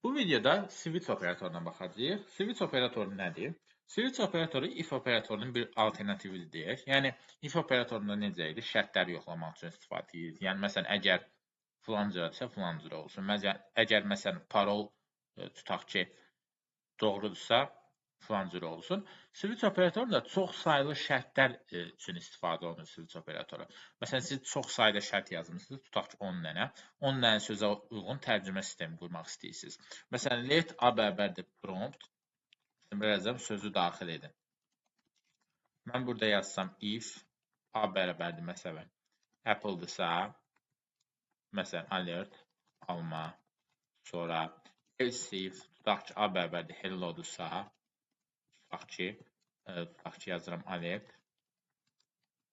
Bu videoda switch operatoruna baxacağıq. Switch operatoru nədir? Switch operatoru if operatorunun bir alternatividir deyək. Yəni if operatorunda necə idi? Şərtləri yoxlamaq üçün istifadə edirik. Yəni məsələn, əgər filan cürədirsə, filan cürə olsun. Əgər məsələn parol tutaq ki, doğrudursa, filan cürə olsun. Switch operatoru da çox saylı şərtlər üçün istifadə olunur switch operatoru. Məsələn, siz çox sayda şərt yazmısınız, tutaq ki 10 dənə. 10 dənə sözə uyğun tərcümə sistemi qurmaq istəyirsiniz. Məsələn, let a bərabərdir prompt. Yazım, sözü daxil edin. Mən burada yazsam if a bərabərdir məsələn Apple-dırsa, məsələn alert alma, sonra else if tutaq ki a bərabərdir hello-dursa, tutaq ki yazıram alert,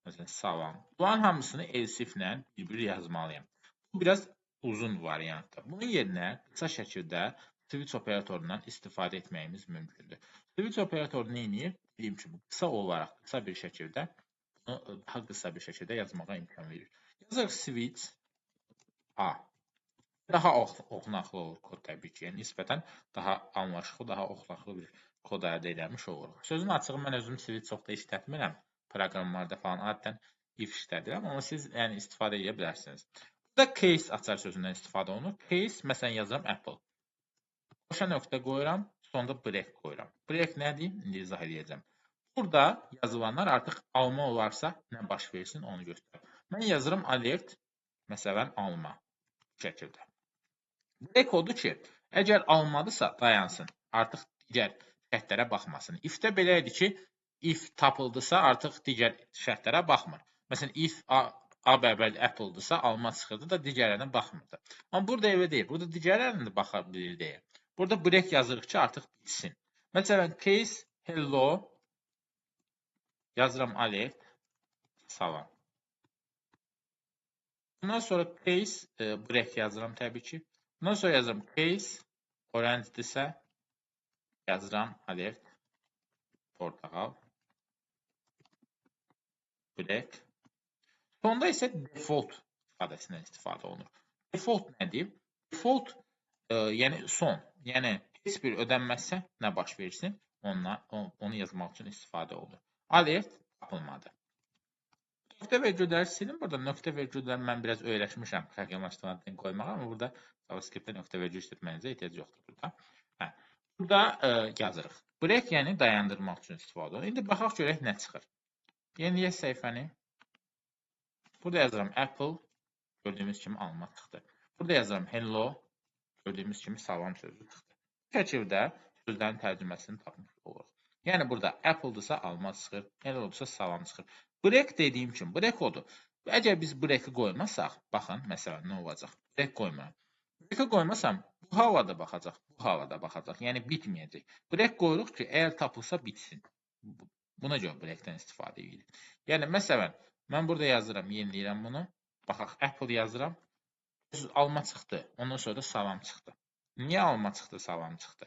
məsələn salam. Bunların hamısını else if-lə bir-bir yazmalıyım. Bu biraz uzun variantdır. Bunun yerinə qısa şəkildə switch operatorundan istifadə etməyimiz mümkündür. Switch operatoru nə edir? Dediyim kimi, qısa olaraq, qısa bir şəkildə, bunu daha qısa bir şəkildə yazmağa imkan verir. Yazırıq switch A. Daha oxunaqlı olur kod təbii ki. Yəni, nisbətən daha anlaşıqlı, daha oxunaqlı bir kod əldə edilmiş olur. Sözün açığı, mən özüm switch çox da işlətmirəm. Proqramlarda falan adətən if işlədirəm, amma siz yəni, istifadə edə bilərsiniz. Burada case açar sözündən istifadə olunur. Case, məsələn, yazıram Apple. Boşa nöqtə qoyuram, sonda break qoyuram. Break nədir? İndi izah edəcəm. Burada yazılanlar artıq alma olarsa nə baş versin, onu göstərir. Mən yazıram alert, məsələn, alma. Bu şəkildə. Break odur ki, əgər almadısa dayansın, artıq digər şərtlərə baxmasın. If-də belə idi ki, if tapıldısa artıq digər şərtlərə baxmır. Məsələn, if A bərabərdir Apple-dırsa, alma çıxırdı da digərlərinə baxmırdı. Amma burada elə deyil. Burada digərlərinə də baxa bilir deyil. Burada break yazırıq ki, artıq bitsin. Məsələn, case hello yazıram alert salam. Bundan sonra case break yazıram təbii ki. Bundan sonra yazıram case orangedirsə yazıram alert portağal break. Sonda isə default ifadəsindən istifadə olunur. Default nədir? Default yəni son. Yəni heç bir ödənməzsə nə baş versin? Onu yazmaq üçün istifadə olunur. Alert tapılmadı. Nöqtə vergülləri silin. Burada nöqtə vergülləri mən biraz öyrəşmişəm proqramlaşdırmadan qoymağa, amma burada JavaScript-də nöqtə vergül işlətməyinizə ehtiyac yoxdur burada. Burada yazırıq. Break yəni dayandırmaq üçün istifadə olunur. İndi baxaq görək nə çıxır. Yeniləyək səhifəni. Burada yazıram Apple, gördüyümüz kimi alma çıxdı. Burada yazıram hello, gördüyümüz kimi salam sözü çıxdı. Bu şəkildə sözlərin tərcüməsini tapmış oluruq. Yəni burada Apple-dırsa alma çıxır, hello-dursa salam çıxır. Break dediyim kimi, break odur. Əgər biz break-i qoymasaq, baxın, məsələn, nə olacaq? Break qoymuram. Break-i qoymasam, bu havada baxacaq, bu havada baxacaq. Yəni bitməyəcək. Break qoyuruq ki, əgər tapılsa bitsin. Buna görə break-dən istifadə edirik. Yəni, məsələn, mən burada yazıram, yeniləyirəm bunu. Baxaq, Apple yazıram. Alma çıxdı. Ondan sonra da salam çıxdı. Niyə alma çıxdı, salam çıxdı?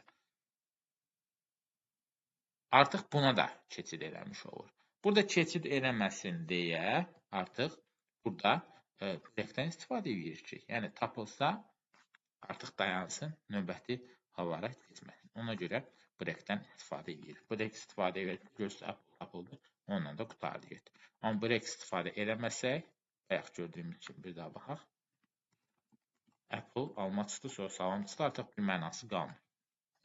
Artıq buna da keçid eləmiş olur. Burada keçid eləməsin deyə artıq burada break-dən istifadə edirik ki, yəni tapılsa artıq dayansın, növbəti hallara keçməsin. Ona görə break-dən istifadə edirik. Break istifadə edirik, görsə Apple tapıldı, onunla da qutardı. Amma break istifadə eləməsək, bayaq gördüyümüz kimi bir daha baxaq. Apple alma çıxdı, sonra salam çıxdı, artıq bir mənası qalmır.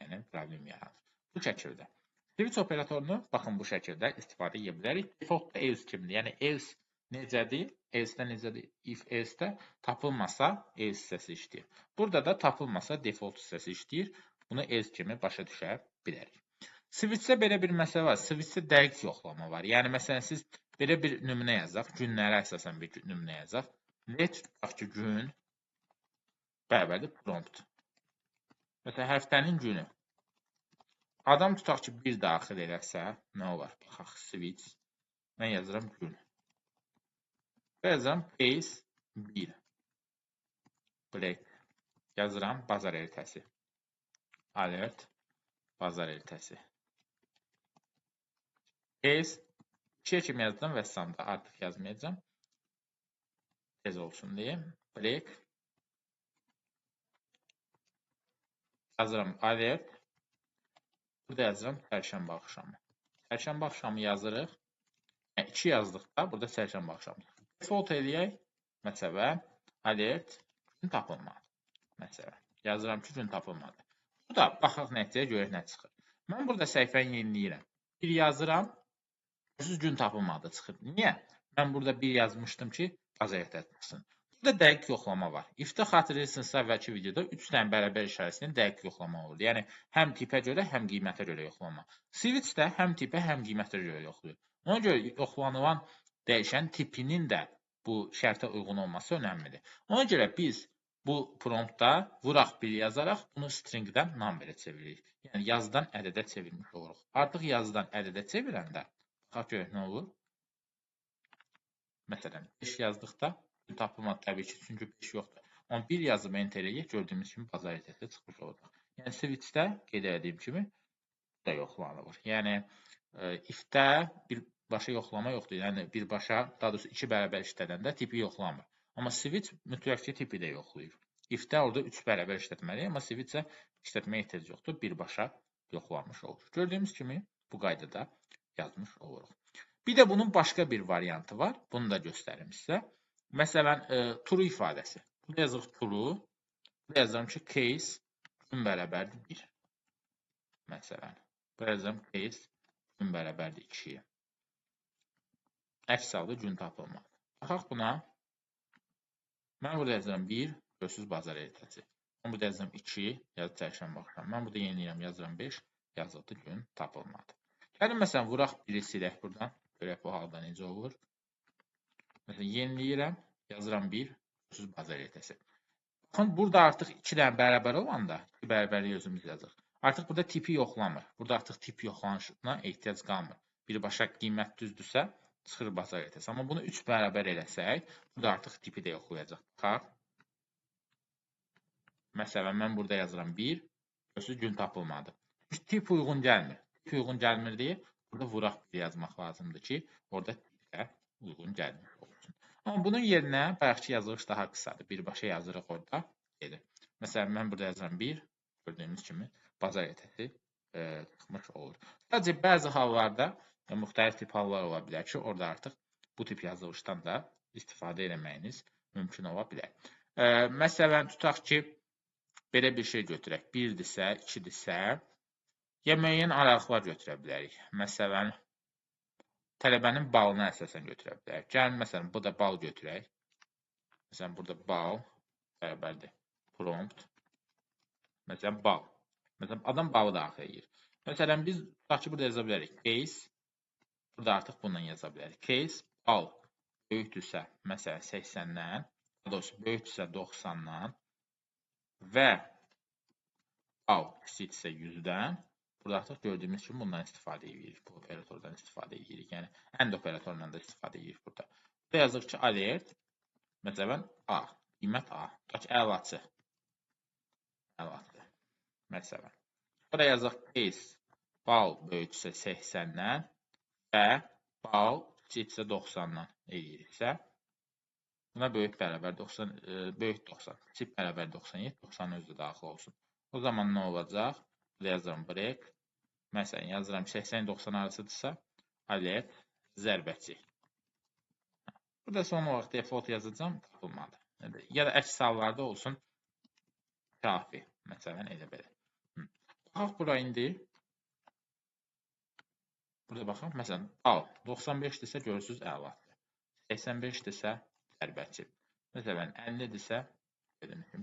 Yəni, problem yaradır. Bu şəkildə. Switch operatorunu, baxın, bu şəkildə istifadə edə bilərik. Default else kimdir? Yəni, else necədir? Else-də necədir? If else-də tapılmasa, else hissəsi işləyir. Burada da tapılmasa, default hissəsi işləyir. Bunu else kimi başa düşə bilərik. Switch-də belə bir məsələ var. Switch-də dəqiq yoxlama var. Yəni, məsələn, siz belə bir nümunə yazaq, günlərə əsasən bir nümunə yazaq. Let tutaq ki, gün bərabərdir prompt. Məsələn, həftənin günü. Adam tutaq ki, bir daxil eləsə, nə olar? Baxaq, switch. Mən yazıram gün. Və yazıram case 1. Break. Yazıram bazar ertəsi. Alert. Bazar ertəsi. Case 2-yə kimi yazdım və sonda artıq yazmayacağım. Tez olsun deyə. Break. yazıram alert. Burada yazıram çərşənbə axşamı. Çərşənbə axşamı yazırıq. 2 yazdıqda burada çərşənbə axşamı. Default eləyək. Məsələn, alert gün tapılmadı. Məsələn, yazıram ki, gün tapılmadı. Bu da baxaq nəticəyə görək nə çıxır. Mən burada səhifəni yeniləyirəm. Bir yazıram. Gün tapılmadı çıxır. Niyə? Mən burada bir yazmışdım ki, bazayət etməsin. Burada dəqiq yoxlama var. If-də xatırlayırsınızsa əvvəlki videoda 3 dənə bərabər işarəsinin dəqiq yoxlama olurdu. Yəni, həm tipə görə, həm qiymətə görə yoxlama. Switch-də həm tipə, həm qiymətə görə yoxlayır. Ona görə yoxlanılan dəyişən tipinin də bu şərtə uyğun olması önəmlidir. Ona görə biz bu promptda vuraq bir yazaraq bunu stringdən numberə çeviririk. Yəni, yazıdan ədədə çevirmiş oluruq. Artıq yazıdan ədədə çevirəndə baxaq görək nə olur. Məsələn, 5 yazdıqda gün tapılmadı təbii ki, çünki 5 yoxdur. Amma 1 yazıb enter eləyək, gördüyümüz kimi bazariyyətdə çıxmış olacaq. Yəni, switch-də qeyd etdiyim kimi da yoxlanılır. Yəni, if-də birbaşa yoxlama yoxdur. Yəni, birbaşa, daha doğrusu 2 bərabər işlədəndə tipi yoxlamır. Amma switch mütləq ki, tipi də yoxlayır. If-də orada 3 bərabər işlətməliyik, amma switch-ə işlətməyə ehtiyac yoxdur, birbaşa yoxlanmış olur. Gördüyümüz kimi bu qaydada yazmış oluruq. Bir də bunun başqa bir variantı var. Bunu da göstərim sizə. Məsələn, true ifadəsi. Burada yazırıq true. Burada yazıram ki, case gün bərabərdir 1. Məsələn, burada yazıram case gün bərabərdir 2. Əks halda gün tapılmadı. Baxaq buna. Mən burada yazıram 1, görsüz bazar ertəsi. Mən burada yazıram 2, yazı çərşənbə axşamı. Mən burada yeniləyirəm, yazıram 5, yazıldı gün tapılmadı. Gəlin, məsələn, vuraq biri silək buradan. Görək bu halda necə olur. Məsələn, yeniləyirəm, yazıram 1, görsüz bazar ertəsi. Baxın, burada artıq 2 dənə bərabər olanda, 2 bərabərliyi özümüz yazırıq. Artıq burada tipi yoxlamır. Burada artıq tip yoxlanışına ehtiyac qalmır. Birbaşa qiymət düzdürsə, çıxır bazar ertəsi. Amma bunu 3 bərabər eləsək, burada artıq tipi də yoxlayacaq. Baxaq. Məsələn, mən burada yazıram 1, görsüz gün tapılmadı. Tip uyğun gəlmir. Tip uyğun gəlmir deyə burada vuraq bir yazmaq lazımdır ki, orada tipə uyğun gəlmir olsun. Amma bunun yerinə bayaqki yazılış daha qısadır. Birbaşa yazırıq orada. Məsələn, mən burada yazıram 1, gördüyümüz kimi bazar ertəsi çıxmış olur. Sadəcə bəzi hallarda müxtəlif tip hallar ola bilər ki, orada artıq bu tip yazılışdan da istifadə etməyiniz mümkün ola bilər. Məsələn, tutaq ki, belə bir şey götürək. 1-dirsə, 2-dirsə, ya müəyyən aralıqlar götürə bilərik. Məsələn, tələbənin balına əsasən götürə bilərik. Gəlin, məsələn, bu da bal götürək. Məsələn, burada bal bərabərdir. Prompt. Məsələn, bal. Məsələn, adam balı daxil edir. Məsələn, biz tutaq ki, burada yaza bilərik. Case. Burada artıq bundan yaza bilərik. Case, bal böyükdürsə, məsələn, 80-dən, daha doğrusu böyükdürsə 90-dan və bal kiçikdirsə 100-dən. Burada artıq gördüyümüz kimi bundan istifadə edirik. Bu operatordan istifadə edirik. Yəni, AND operatorundan da istifadə edirik burada. Burada yazıq ki, alert. Məsələn, A. Qiymət A. Tutaq ki, əlaçı. Əlaçı. Məsələn. Burada yazıq case. Bal böyüksə 80-dən və bal kiçiksə 90-dan ediriksə, buna böyük bərabər 90, böyük 90, kiçik bərabər 97, 90 özü daxil olsun. O zaman nə olacaq? Burada yazıram break. Məsələn, yazıram 80-90 arasıdırsa, alert, zərbəçi. Burada son olaraq default yazacağım, tapılmadı. Ya da əks hallarda olsun, kafi. Məsələn, elə belə. Baxaq bura indi. Burada baxaq, məsələn, bal 95-dirsə görürsünüz əladır. 85-dirsə zərbəçi. Məsələn, 50-dirsə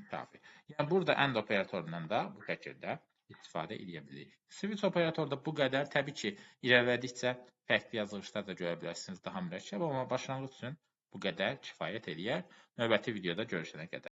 kafi. Yəni, burada AND operatorundan da bu şəkildə istifadə edə bilirik. Switch operatorda bu qədər. Təbii ki, irəlilədikcə fərqli yazılışlar da görə bilərsiniz daha mürəkkəb, amma başlanğıc üçün bu qədər kifayət eləyər. Növbəti videoda görüşənə qədər.